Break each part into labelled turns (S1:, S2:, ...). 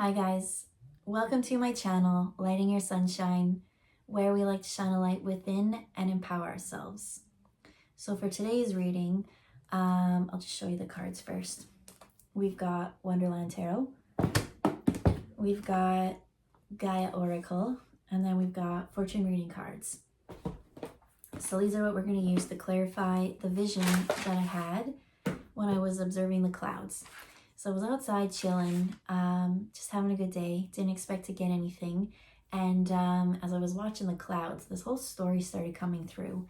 S1: Hi guys, welcome to my channel, Lighting Your Sunshine, where we like to shine a light within and empower ourselves. So for today's reading, I'll just show you the cards first. We've got Wonderland Tarot, we've got Gaia Oracle, and then we've got fortune reading cards. So these are what we're going to use to clarify the vision that I had when I was observing the clouds. So I was outside chilling, just having a good day, didn't expect to get anything. And as I was watching the clouds, this whole story started coming through.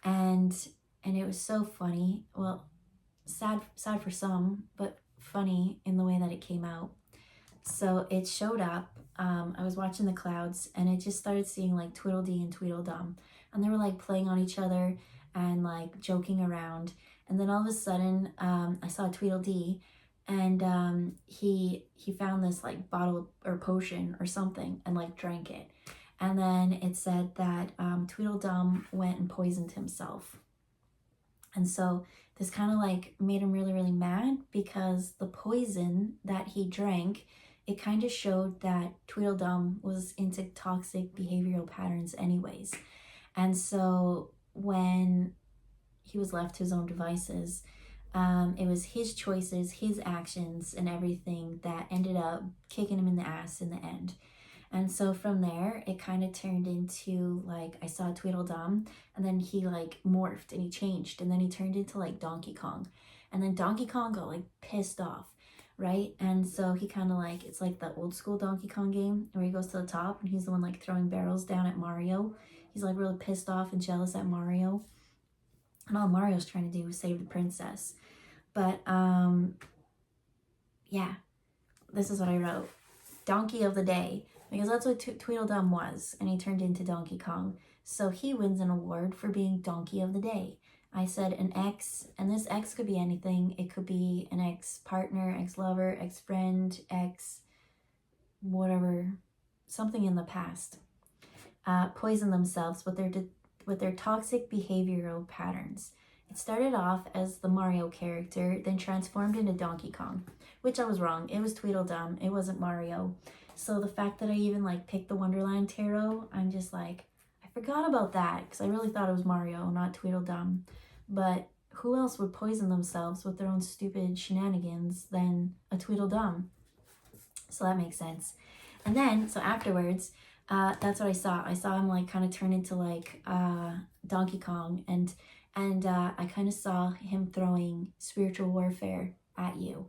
S1: And it was so funny. Well, sad for some, but funny in the way that it came out. So it showed up, I was watching the clouds and it just started seeing like Tweedledee and Tweedledum. And they were like playing on each other and like joking around. And then all of a sudden, I saw Tweedledee and he found this like bottle or potion or something and like drank it. And then it said that Tweedledum went and poisoned himself. And so this kind of like made him really, really mad because the poison that he drank, it kind of showed that Tweedledum was into toxic behavioral patterns anyways. And so when he was left to his own devices, it was his choices, his actions, and everything that ended up kicking him in the ass in the end. And so from there, it kind of turned into like, I saw Tweedledum, and then he like morphed and he changed, and then he turned into like Donkey Kong. And then Donkey Kong got like pissed off, right? And so he kind of like, it's like the old school Donkey Kong game where he goes to the top and he's the one like throwing barrels down at Mario. He's like really pissed off and jealous at Mario. And all Mario's trying to do is save the princess. But yeah, this is what I wrote. Donkey of the Day, because that's what Tweedledum was, and he turned into Donkey Kong. So he wins an award for being Donkey of the Day. I said an ex, and this ex could be anything. It could be an ex-partner, ex-lover, ex-friend, whatever, something in the past. Poison themselves with their toxic behavioral patterns. It started off as the Mario character, then transformed into Donkey Kong, which I was wrong. It was Tweedledum. It wasn't Mario. So the fact that I even like picked the Wonderland Tarot, I'm just like, I forgot about that because I really thought it was Mario, not Tweedledum. But who else would poison themselves with their own stupid shenanigans than a Tweedledum? So that makes sense. And then, so afterwards, that's what I saw. I saw him like kind of turn into like Donkey Kong, and I kind of saw him throwing spiritual warfare at you,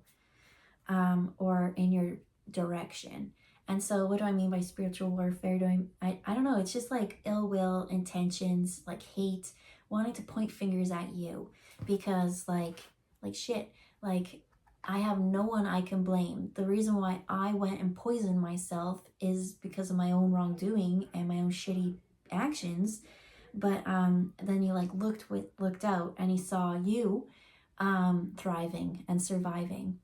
S1: or in your direction. And so what do I mean by spiritual warfare? I don't know, it's just like ill will, intentions, like hate, wanting to point fingers at you because like shit, like I have no one I can blame. The reason why I went and poisoned myself is because of my own wrongdoing and my own shitty actions. But then he like looked out and he saw you thriving and surviving.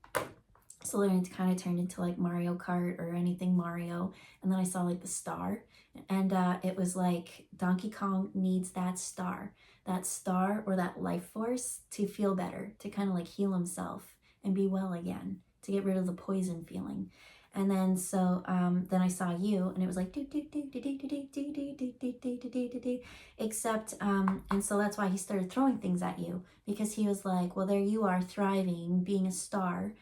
S1: So then it kind of turned into like Mario Kart or anything Mario. And then I saw like the star, and it was like Donkey Kong needs that star or that life force to feel better, to kind of like heal himself and be well again, to get rid of the poison feeling. And then so then I saw you, and it was like do do do do do do do do do do do do do do do, except and so that's why he started throwing things at you, because he was like, well, there you are thriving, being a star.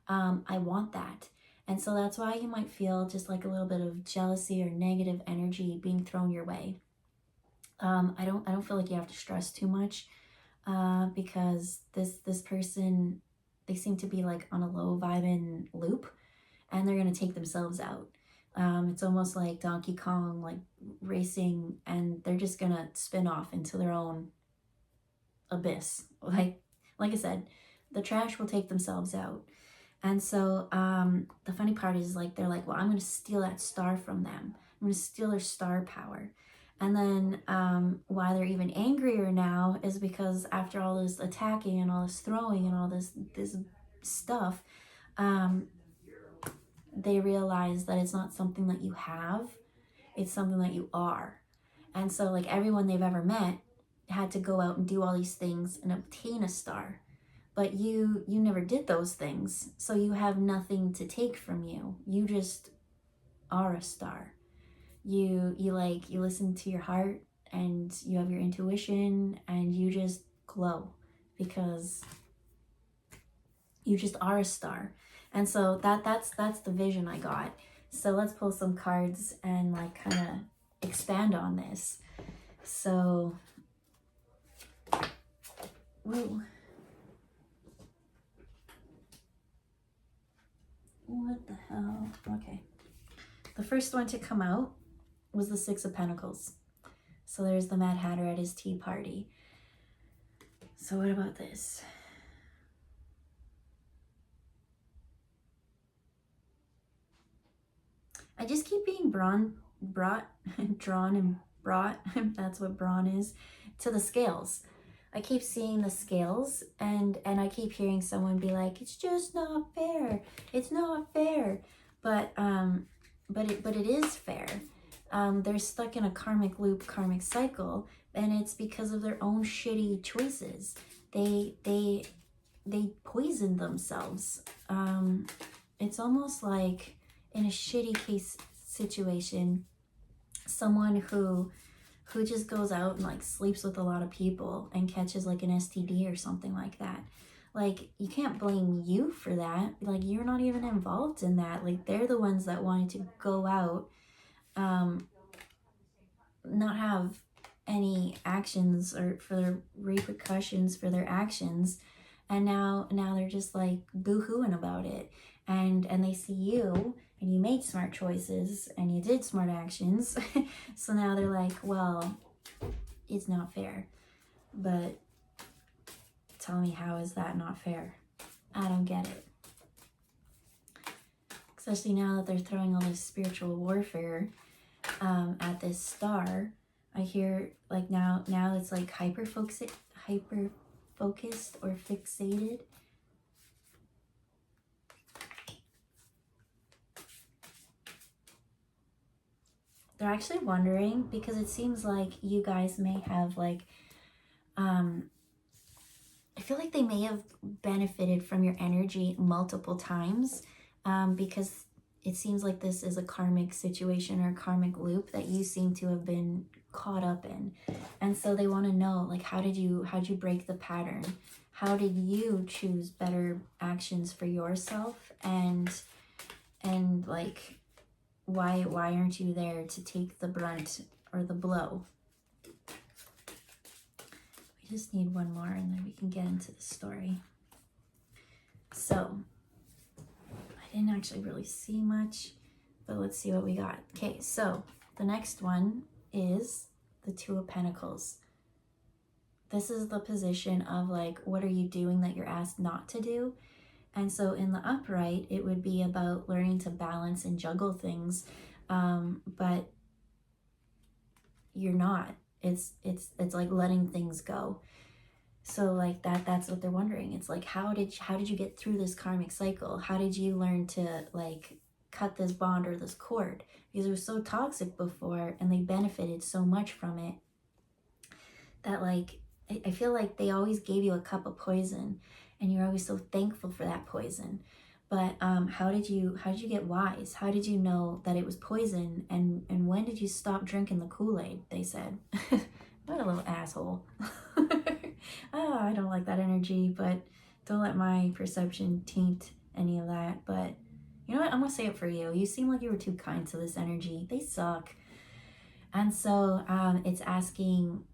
S1: I want that. And so that's why you might feel just like a little bit of jealousy or negative energy being thrown your way. I don't feel like you have to stress too much, because this person, they seem to be like on a low vibing loop, and they're gonna take themselves out. It's almost like Donkey Kong like racing, and they're just gonna spin off into their own abyss. Like I said, the trash will take themselves out. And so the funny part is like, they're like, well, I'm going to steal that star from them. I'm going to steal their star power. And then why they're even angrier now is because after all this attacking and all this throwing and all this stuff, they realize that it's not something that you have, it's something that you are. And so like everyone they've ever met had to go out and do all these things and obtain a star. but you never did those things, so you have nothing to take from you. You just are a star. You listen to your heart, and you have your intuition, and you just glow because you just are a star. And so that's the vision I got. So let's pull some cards and like kind of expand on this. So, whoa. What the hell? Okay. The first one to come out was the Six of Pentacles. So there's the Mad Hatter at his tea party. So what about this? I just keep being drawn and brought, that's what brawn is, to the scales. I keep seeing the scales, and I keep hearing someone be like, it's just not fair. It's not fair. But it is fair. They're stuck in a karmic loop, karmic cycle, and it's because of their own shitty choices. They poison themselves. It's almost like in a shitty case situation, someone who just goes out and like sleeps with a lot of people and catches like an STD or something like that. Like, you can't blame you for that. Like, you're not even involved in that. Like, they're the ones that wanted to go out, not have any actions or for their repercussions for their actions, and now they're just like boo-hooing about it, and they see you, and you made smart choices and you did smart actions. So now they're like, well, it's not fair. But tell me, how is that not fair? I don't get it. Especially now that they're throwing all this spiritual warfare at this star. I hear like now it's like hyper focused or fixated. They're actually wondering, because it seems like you guys may have like I feel like they may have benefited from your energy multiple times, because it seems like this is a karmic situation or a karmic loop that you seem to have been caught up in. And so they want to know, like, how'd you break the pattern? How did you choose better actions for yourself? And like, why aren't you there to take the brunt or the blow? We just need one more, and then we can get into the story. So I didn't actually really see much, but let's see what we got. Okay, so the next one is the Two of Pentacles. This is the position of like, what are you doing that you're asked not to do? And so in the upright, it would be about learning to balance and juggle things, but you're not. It's like letting things go. So like that's what they're wondering. It's like, how did you get through this karmic cycle? How did you learn to like cut this bond or this cord? Because it was so toxic before, and they benefited so much from it, that like I feel like they always gave you a cup of poison, and you're always so thankful for that poison. But how did you get wise? How did you know that it was poison? And when did you stop drinking the Kool-Aid? They said. What a little asshole. Oh, I don't like that energy, but don't let my perception taint any of that. But you know what? I'm gonna say it for you. You seem like you were too kind to this energy. They suck. And so it's asking,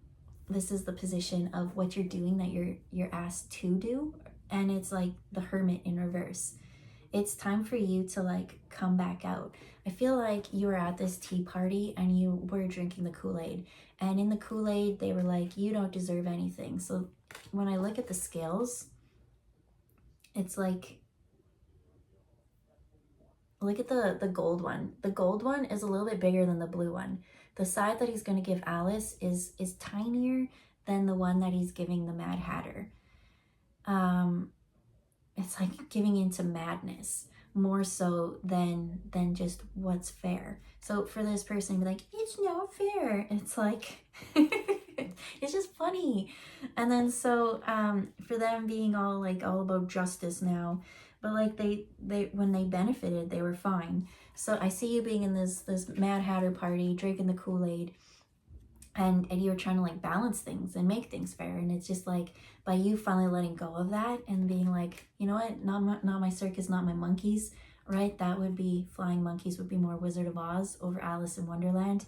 S1: this is the position of what you're doing that you're asked to do, and it's like the Hermit in reverse. It's time for you to like come back out. I feel like you were at this tea party and you were drinking the Kool-Aid, and in the Kool-Aid they were like, you don't deserve anything. So when I look at the scales, it's like, look at the gold one. The gold one is a little bit bigger than the blue one. The side that he's going to give Alice is tinier than the one that he's giving the Mad Hatter. It's like giving into madness more so than just what's fair. So for this person to be like, it's not fair, it's like It's just funny. And then so for them being all like all about justice now, but like they when they benefited, they were fine. So I see you being in this Mad Hatter party, drinking the Kool-Aid, and you're trying to like balance things and make things fair. And it's just like by you finally letting go of that and being like, you know what, not my circus, not my monkeys, right? That would be flying monkeys would be more Wizard of Oz over Alice in Wonderland.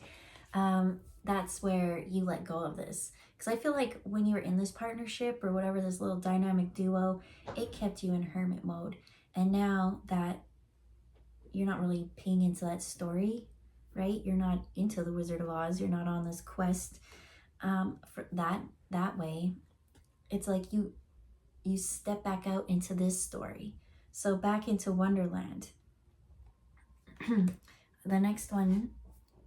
S1: That's where you let go of this. Because I feel like when you were in this partnership or whatever, this little dynamic duo, it kept you in hermit mode. And now that you're not really paying into that story, right? You're not into the Wizard of Oz. You're not on this quest for that way. It's like you step back out into this story. So back into Wonderland. The next one,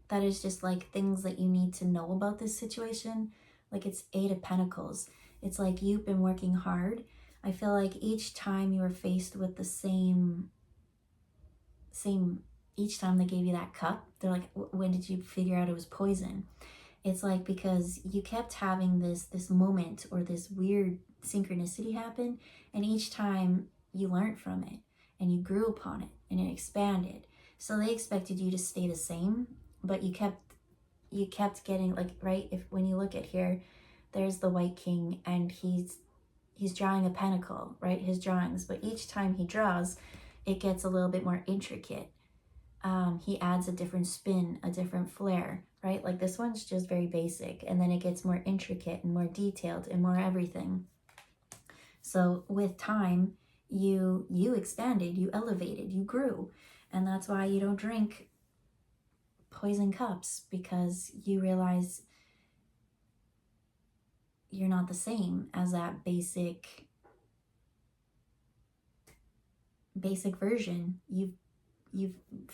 S1: that is just like things that you need to know about this situation. Like it's 8 of Pentacles. It's like you've been working hard. I feel like each time you were faced with the same, each time they gave you that cup, they're like, when did you figure out it was poison? It's like because you kept having this moment or this weird synchronicity happen, and each time you learned from it and you grew upon it and it expanded. So they expected you to stay the same, but you kept getting like, right, if when you look at here, there's the White King and he's drawing a pentacle, right, his drawings, but each time he draws, it gets a little bit more intricate. He adds a different spin, a different flair, right? Like this one's just very basic, and then it gets more intricate and more detailed and more everything. So with time, you expanded, you elevated, you grew. And that's why you don't drink poison cups, because you realize you're not the same as that basic version. You've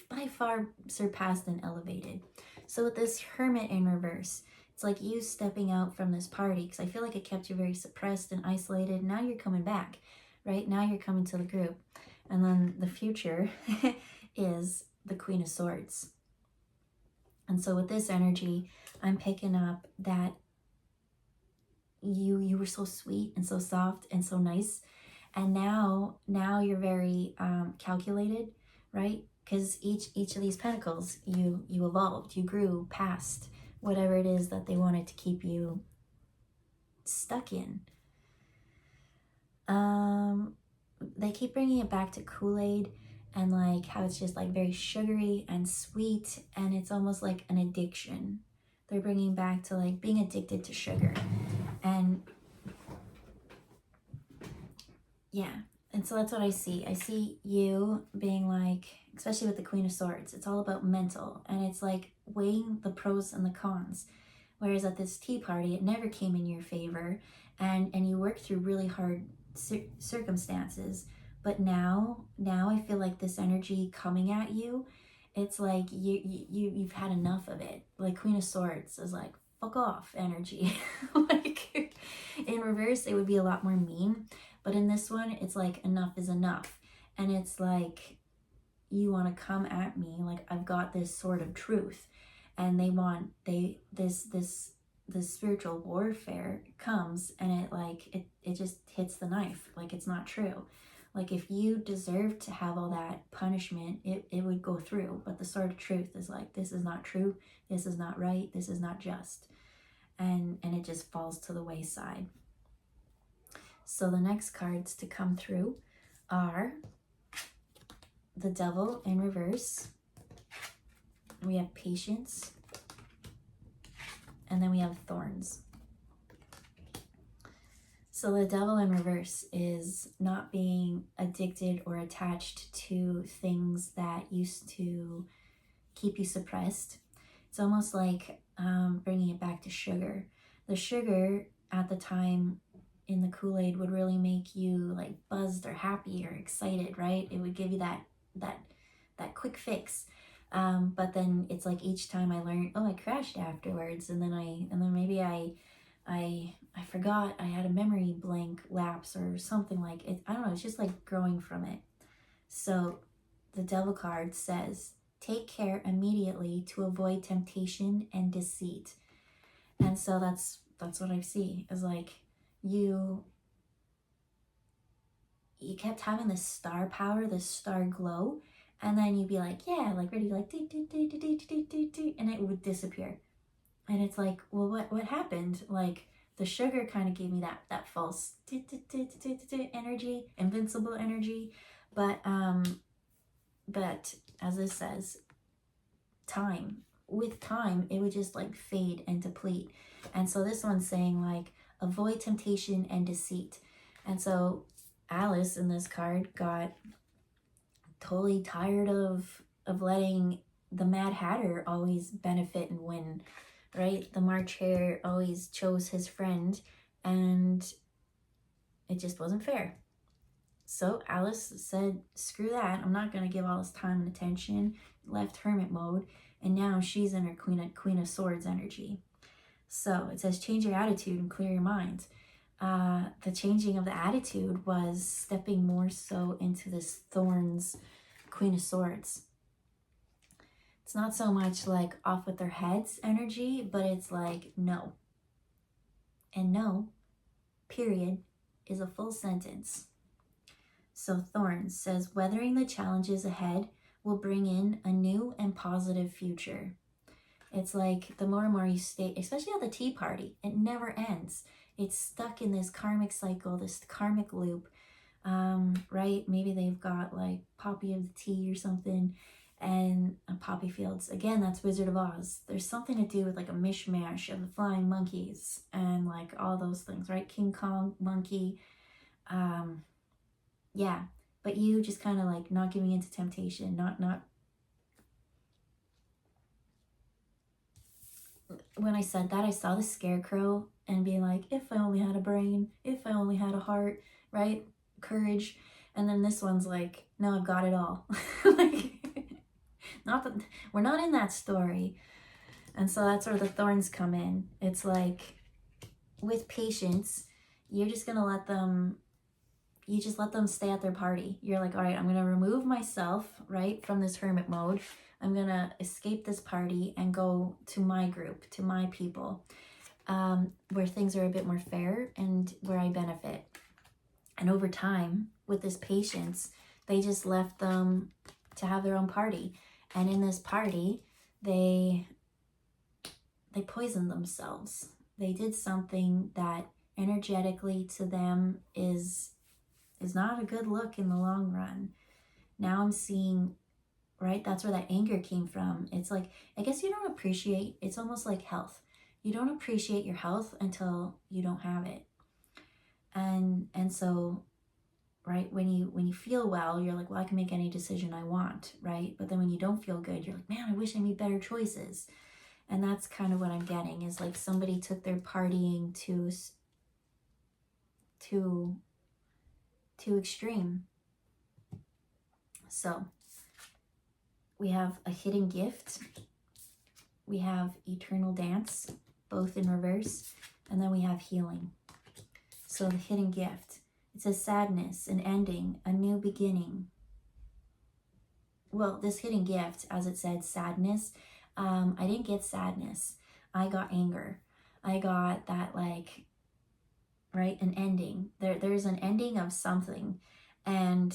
S1: by far surpassed and elevated. So with this Hermit in reverse, it's like you stepping out from this party, because I feel like it kept you very suppressed and isolated. Now you're coming back, right? Now you're coming to the group. And then the future is the Queen of Swords. And so with this energy, I'm picking up that you were so sweet and so soft and so nice. And now you're very calculated, right? Because each of these pentacles, you evolved, you grew past whatever it is that they wanted to keep you stuck in. They keep bringing it back to Kool-Aid and like how it's just like very sugary and sweet, and it's almost like an addiction. They're bringing back to like being addicted to sugar. And yeah, and so that's what I see. I see you being like, especially with the Queen of Swords, it's all about mental, and it's like weighing the pros and the cons. Whereas at this tea party, it never came in your favor, and you worked through really hard circumstances. But now I feel like this energy coming at you, it's like you've had enough of it. Like Queen of Swords is like, fuck off energy. Like in reverse, it would be a lot more mean. But in this one, it's like enough is enough. And it's like, you want to come at me like I've got this sword of truth. And this spiritual warfare comes, and it just hits the knife. Like it's not true. Like if you deserve to have all that punishment, it would go through. But the sword of truth is like, this is not true. This is not right. This is not just. And it just falls to the wayside. So the next cards to come through are the Devil in reverse. We have Patience. And then we have Thorns. So the Devil in reverse is not being addicted or attached to things that used to keep you suppressed. It's almost like bringing it back to sugar. The sugar at the time in the Kool-Aid would really make you like buzzed or happy or excited, right? It would give you that quick fix. But then it's like each time I learned, oh, I crashed afterwards, and then maybe I forgot, I had a memory blank lapse or something like it. I don't know, it's just like growing from it. So the Devil card says, take care immediately to avoid temptation and deceit. And so that's That's what I see, is like you kept having this star power, this star glow, and then you'd be like, yeah, like ready, like do, do, do, do, do, do, do, do, and it would disappear. And it's like, well, what happened? Like the sugar kind of gave me that false energy, invincible energy, but as this says, with time it would just like fade and deplete. And so this one's saying like avoid temptation and deceit. And so Alice in this card got totally tired of letting the Mad Hatter always benefit and win, right? The March Hare always chose his friend, and it just wasn't fair. So Alice said, screw that, I'm not going to give all this time and attention, left hermit mode, and now she's in her Queen of Swords energy. So it says, change your attitude and clear your mind. The changing of the attitude was stepping more so into this Thorns Queen of Swords. It's not so much like off with their heads energy, but it's like no. And no, period, is a full sentence. So Thorns says, weathering the challenges ahead will bring in a new and positive future. It's like the more and more you stay, especially at the tea party, it never ends. It's stuck in this karmic cycle, this karmic loop, right? Maybe they've got like Poppy of the Tea or something, and poppy fields. Again, that's Wizard of Oz. There's something to do with like a mishmash of the flying monkeys and like all those things, right? King Kong, monkey, yeah. But you just kind of like not giving into temptation, not. When I said that, I saw the scarecrow and being like, if I only had a brain, if I only had a heart, right? Courage. And then this one's like, no, I've got it all. Like, not that we're not in that story. And so that's where the thorns come in. It's like, with patience, you're just gonna let them, you just let them stay at their party. You're like, all right, I'm gonna remove myself, right, from this hermit mode. I'm gonna escape this party and go to my group, to my people, where things are a bit more fair and where I benefit. And over time, with this patience, they just left them to have their own party. And in this party, they poisoned themselves. They did something that energetically to them is not a good look in the long run. Now I'm seeing, right, that's where that anger came from. It's like, I guess you don't appreciate, it's almost like health. You don't appreciate your health until you don't have it. And so, right, when you feel well, you're like, well, I can make any decision I want, right? But then when you don't feel good, you're like, man, I wish I made better choices. And that's kind of what I'm getting, is like somebody took their partying to extreme. So we have a hidden gift, we have eternal dance, both in reverse, and then we have healing. So the hidden gift, it says sadness, an ending, a new beginning. Well, this hidden gift, as it said, sadness, I didn't get sadness. I got anger. I got that, like, right, an ending. There's an ending of something, and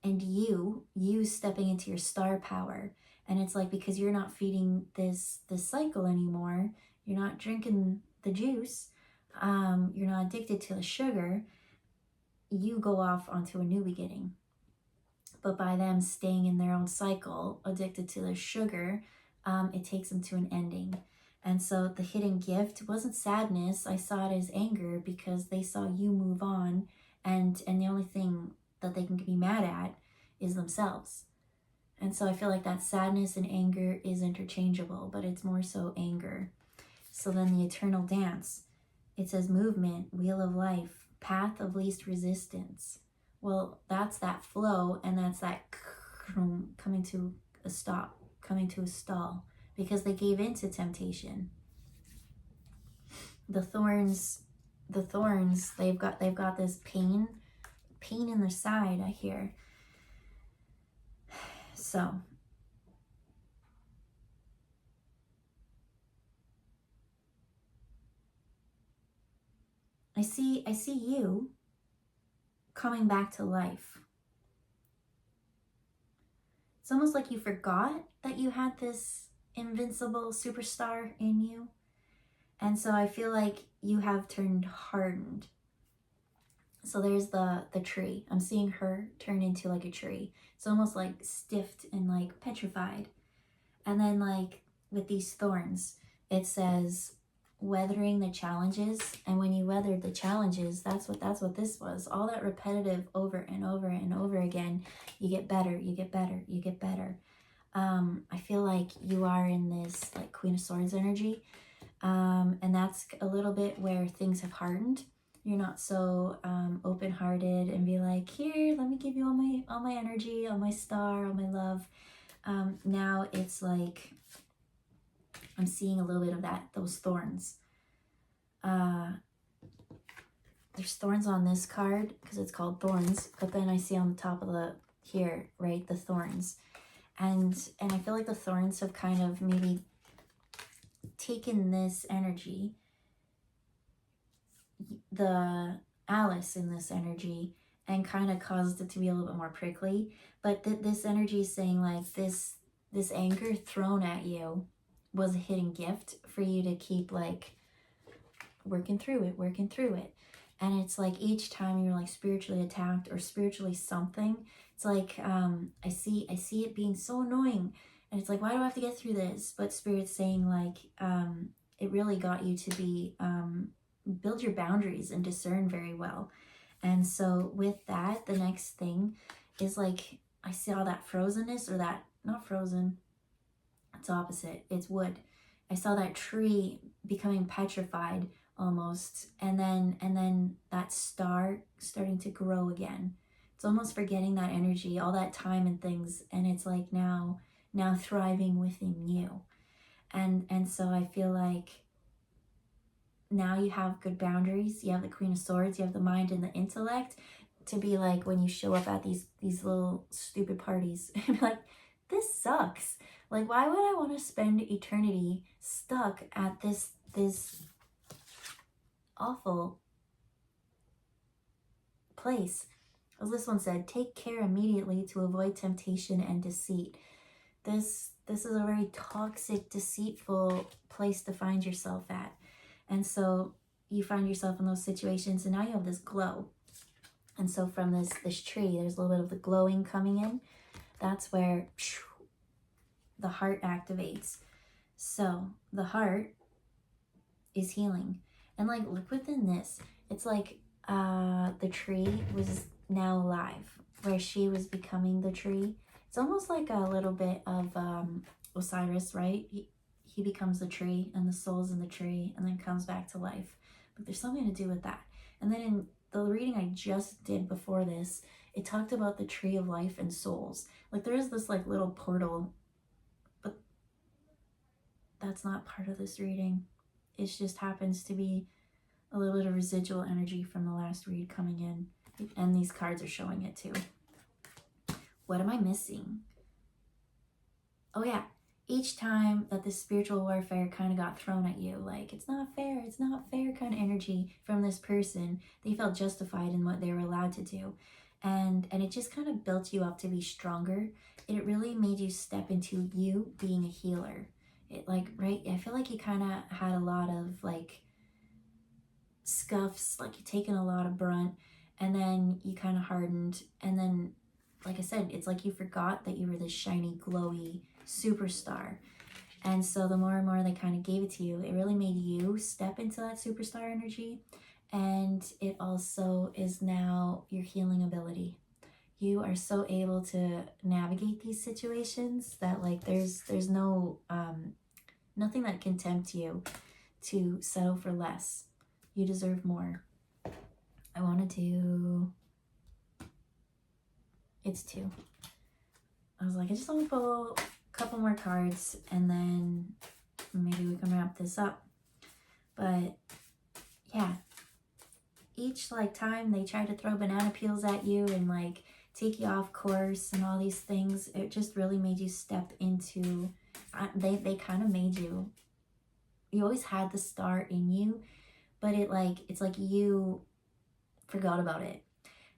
S1: you stepping into your star power. And it's like, because you're not feeding this cycle anymore, you're not drinking the juice, you're not addicted to the sugar, you go off onto a new beginning. But by them staying in their own cycle, addicted to the sugar, it takes them to an ending. And so the hidden gift wasn't sadness. I saw it as anger, because they saw you move on, and the only thing that they can be mad at is themselves. And so I feel like that sadness and anger is interchangeable, but it's more so anger. So then the eternal dance, it says movement, wheel of life, path of least resistance. Well, that's that flow, and that's that coming to a stop, coming to a stall, because they gave in to temptation. The thorns, they've got this pain in their side, I hear. So see you coming back to life. It's almost like you forgot that you had this invincible superstar in you. And so I feel like you have turned hardened. So there's the tree. I'm seeing her turn into like a tree. It's almost like stiffed and like petrified. And then like with these thorns, it says weathering the challenges. And when you weathered the challenges, that's what this was. All that repetitive over and over and over again. You get better, you get better, you get better. I feel like you are in this like Queen of Swords energy. And that's a little bit where things have hardened. You're not so open-hearted and be like, here, let me give you all my energy, all my star, all my love. Now it's like I'm seeing a little bit of those thorns. There's thorns on this card because it's called Thorns, but then I see on the top of the here, right, the thorns. And I feel like the thorns have kind of maybe taken this energy, the Alice in this energy, and kind of caused it to be a little bit more prickly. But this energy is saying like this anger thrown at you was a hidden gift for you to keep like working through it. And it's like each time you're like spiritually attacked or spiritually something, it's like I see it being so annoying. And it's like, why do I have to get through this? But Spirit's saying like, it really got you to be, build your boundaries and discern very well. And so with that, the next thing is like, I saw that frozenness, or that, not frozen, it's opposite, it's wood. I saw that tree becoming petrified almost. And then that star starting to grow again. It's almost forgetting that energy, all that time and things. And it's like now thriving within you. And so I feel like now you have good boundaries. You have the Queen of Swords, you have the mind and the intellect to be like, when you show up at these little stupid parties, and be like, this sucks. Like, why would I want to spend eternity stuck at this awful place? As this one said, take care immediately to avoid temptation and deceit. This is a very toxic, deceitful place to find yourself at. And so you find yourself in those situations, and now you have this glow. And so from this tree, there's a little bit of the glowing coming in. That's where the heart activates. So the heart is healing. And like, look within this. It's like the tree was now alive, where she was becoming the tree. It's almost like a little bit of Osiris, right? He becomes the tree, and the soul's in the tree, and then comes back to life. But there's something to do with that. And then in the reading I just did before this, it talked about the tree of life and souls. Like, there is this like little portal, but that's not part of this reading. It just happens to be a little bit of residual energy from the last read coming in. And these cards are showing it too. What am I missing? Oh yeah, each time that this spiritual warfare kind of got thrown at you, like, it's not fair kind of energy from this person, they felt justified in what they were allowed to do. And it just kind of built you up to be stronger. It really made you step into you being a healer. It like, right, I feel like you kind of had a lot of like scuffs, like you've taken a lot of brunt, and then you kind of hardened, and then, like I said, it's like you forgot that you were this shiny, glowy superstar. And so the more and more they kind of gave it to you, it really made you step into that superstar energy. And it also is now your healing ability. You are so able to navigate these situations that like there's no nothing that can tempt you to settle for less. You deserve more. I want to do, it's 2. I was like, I just want to pull a couple more cards and then maybe we can wrap this up. But yeah, each like time they try to throw banana peels at you and like take you off course and all these things, it just really made you step into, they kind of made you always had the star in you, but it's like you forgot about it.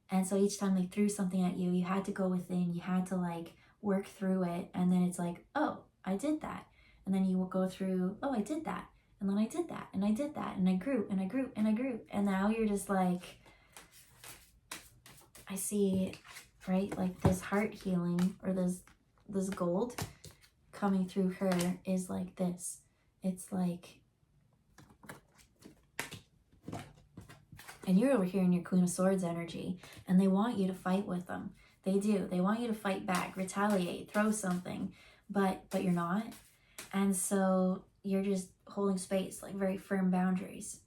S1: And so each time they threw something at you, you had to go within, you had to like work through it. And then it's like, oh, I did that. And then you will go through, oh, I did that. And then I did that. And I did that. And I grew and I grew and I grew. And now you're just like, I see, right? Like this heart healing or this gold coming through her is like this. It's like, and you're over here in your Queen of Swords energy, and they want you to fight with them. They do. They want you to fight back, retaliate, throw something, but you're not. And so you're just holding space, like very firm boundaries,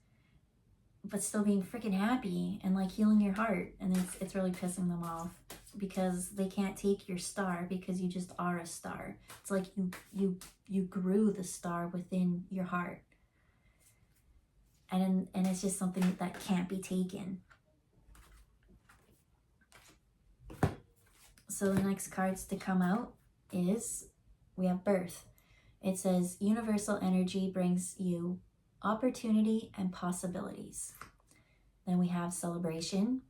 S1: but still being freaking happy and like healing your heart. And it's really pissing them off because they can't take your star because you just are a star. It's like you grew the star within your heart. And it's just something that can't be taken. So the next cards to come out is, we have birth. It says, universal energy brings you opportunity and possibilities. Then we have celebration.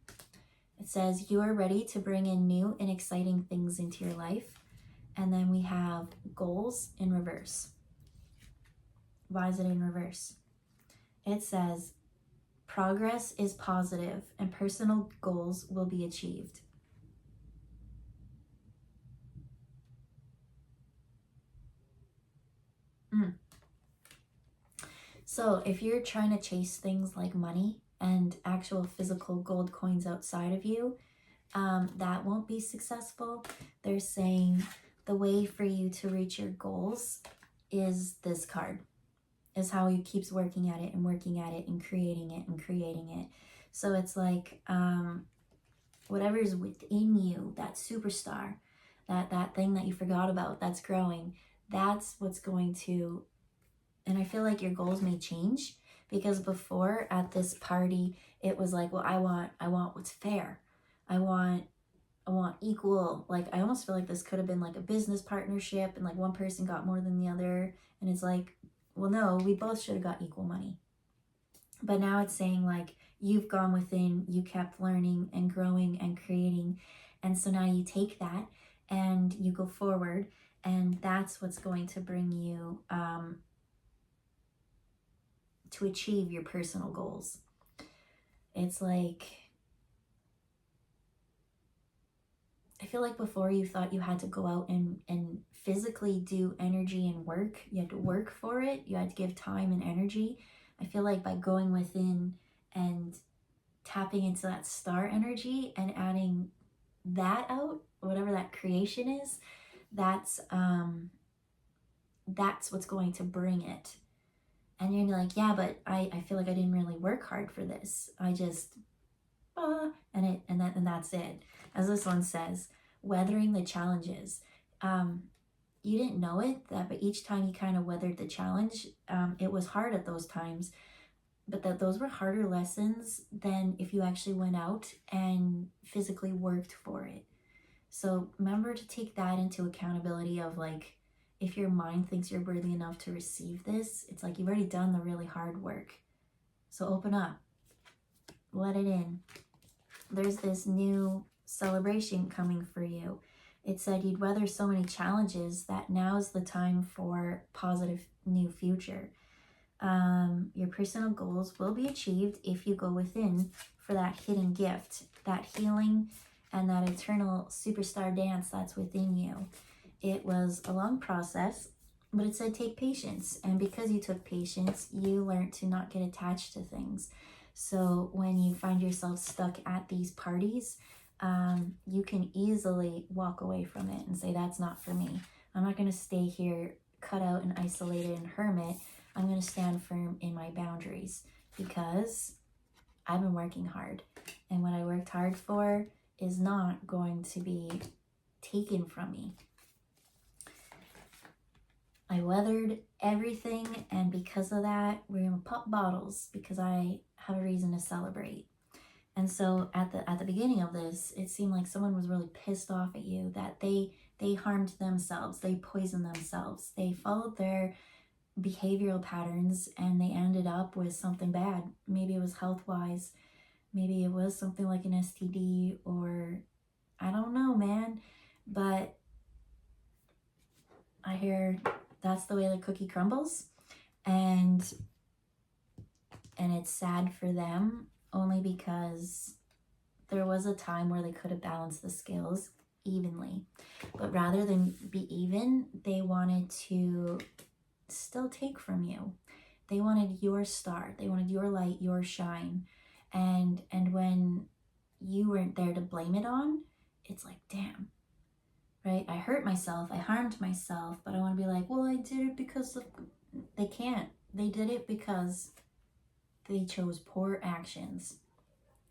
S1: It says, you are ready to bring in new and exciting things into your life. And then we have goals in reverse. Why is it in reverse? It says, progress is positive and personal goals will be achieved. So if you're trying to chase things like money and actual physical gold coins outside of you, that won't be successful. They're saying the way for you to reach your goals is this card. Is how he keeps working at it and working at it and creating it and creating it. So it's like whatever is within you, that superstar, that thing that you forgot about that's growing, that's what's going to, and I feel like your goals may change because before at this party, it was like, well, I want what's fair. I want equal, like I almost feel like this could have been like a business partnership and like one person got more than the other. And it's like, well, no, we both should have got equal money. But now it's saying like, you've gone within, you kept learning and growing and creating. And so now you take that and you go forward, and that's what's going to bring you to achieve your personal goals. It's like, I feel like before you thought you had to go out and physically do energy and work. You had to work for it. You had to give time and energy. I feel like by going within and tapping into that star energy and adding that out, whatever that creation is, that's what's going to bring it. And you're like, yeah, but I feel like I didn't really work hard for this. I just, and that's it. As this one says, weathering the challenges. You didn't know it, but each time you kind of weathered the challenge, it was hard at those times, but those were harder lessons than if you actually went out and physically worked for it. So remember to take that into accountability of like, if your mind thinks you're worthy enough to receive this, it's like you've already done the really hard work. So open up, let it in. There's this new celebration coming for you. It said you'd weather so many challenges that now's the time for positive new future. Your personal goals will be achieved if you go within for that hidden gift, that healing, and that eternal superstar dance that's within you. It was a long process, but it said take patience. And because you took patience, you learned to not get attached to things. So when you find yourself stuck at these parties, you can easily walk away from it and say, that's not for me. I'm not going to stay here cut out and isolated and hermit. I'm going to stand firm in my boundaries because I've been working hard. And what I worked hard for is not going to be taken from me. I weathered everything, and because of that, we're going to pop bottles because I have a reason to celebrate. And so at the beginning of this, it seemed like someone was really pissed off at you, that they harmed themselves, they poisoned themselves, they followed their behavioral patterns, and they ended up with something bad. Maybe it was health wise, maybe it was something like an STD, or I don't know, man. But I hear that's the way the cookie crumbles, and it's sad for them, only because there was a time where they could have balanced the scales evenly. But rather than be even, they wanted to still take from you. They wanted your star. They wanted your light, your shine. And when you weren't there to blame it on, it's like, damn, right? I hurt myself. I harmed myself. But I want to be like, well, I did it because of... They can't. They did it because they chose poor actions.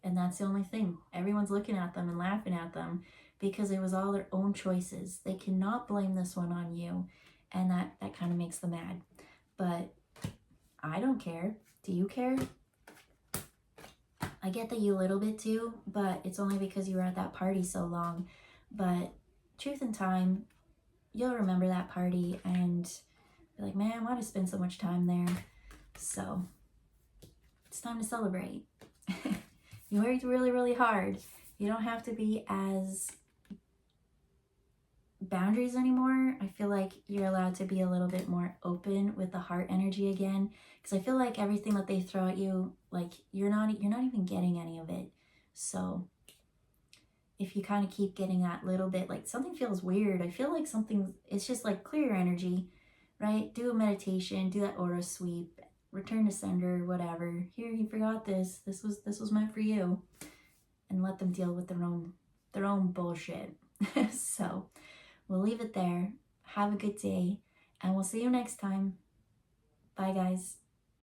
S1: And that's the only thing. Everyone's looking at them and laughing at them because it was all their own choices. They cannot blame this one on you. And that kind of makes them mad. But I don't care. Do you care? I get that you a little bit do, but it's only because you were at that party so long. But truth in time, you'll remember that party and be like, man, why did I spend so much time there? So it's time to celebrate. You worked really, really hard. You don't have to be as boundaries anymore. I feel like you're allowed to be a little bit more open with the heart energy again, because I feel like everything that they throw at you, like you're not even getting any of it. So if you kind of keep getting that little bit, like something feels weird, I feel like something, it's just like clear your energy, right? Do a meditation, do that aura sweep, return to sender, whatever. Here, you forgot this. This was meant for you, and let them deal with their own bullshit. So we'll leave it there. Have a good day, and we'll see you next time. Bye, guys.